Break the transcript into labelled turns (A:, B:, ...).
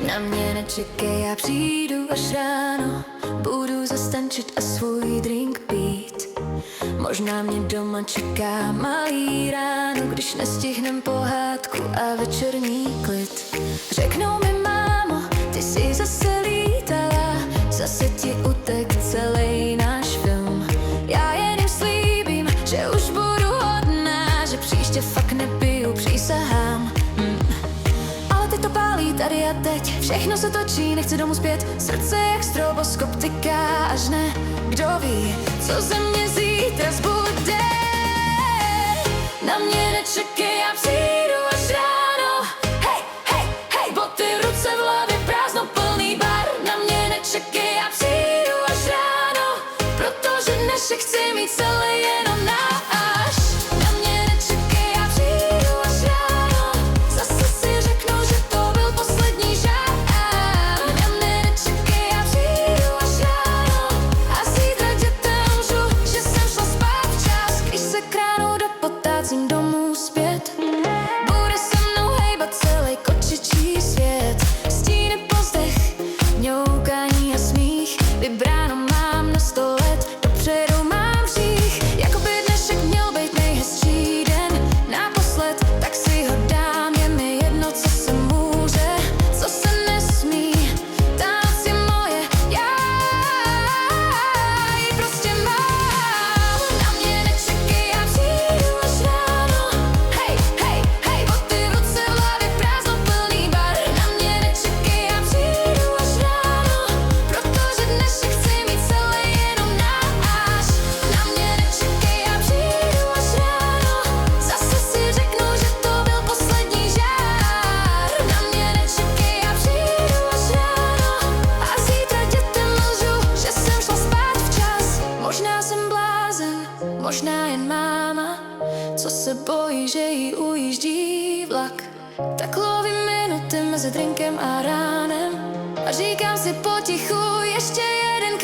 A: Na mě nečekej, já přijdu až ráno. Budu zas tančit a svůj drink pít. Možná mě doma čeká malý ráno, když nestihnem pohádku a večerní klid. Řeknou mi, mámo, ty jsi zase lítala, zase ti utek celý náš film. Já jen jim slíbím, že už budu hodná, že příště fakt nepiju, přísahám. Ale teď to pálí tady a teď, všechno se točí, nechci domů zpět. Srdce jak stroboskop tyká, až ne, kdo ví, co ze mě zítra zbude. Na mě nečekej, já přijdu až ráno. Hej, hej, hej, boty v ruce, v hlavě prázdno, plný bar. Na mě nečekej, já přijdu až ráno, protože dnešek chci mít celý jenom náš. Na mě nečekej, já přijdu až ráno, zase si řeknu, že to byl poslední žár. Na mě nečekej, já přijdu až ráno a zítra dětem lžu, že jsem šla spát včas. Když se kránu dopotácím domů zpět, bude se mnou hejbat celý kočičí svět. Stíny pozdech, ňoukání a smích, vybráno mám na 100 let, dopředu mám hřích. Jakoby dnešek měl být nejhezčí den naposled, tak si ho dám, je mi jedno, co se může, co se nesmí. Ta noc je moje, já ji prostě mám. Na mě nečekej, já přijdu až ráno. Hej, hej, hej, boty v ruce, v hlavě prázdno, plný bar. Na mě nečekej, já přijdu až ráno, protože dnešek chci mít celý jenom náš. Na mě nečekej, já přijdu až ráno, zase si řeknu, že to byl poslední žár. Na mě nečekej, já přijdu až ráno a zítra dětem lžu, že jsem šla spát včas. Možná jsem blázen, možná jen máma, co se bojí, že jí ujíždí vlak. Tak lovím minuty mezi drinkem a ránem a říkám si potichu ještě jeden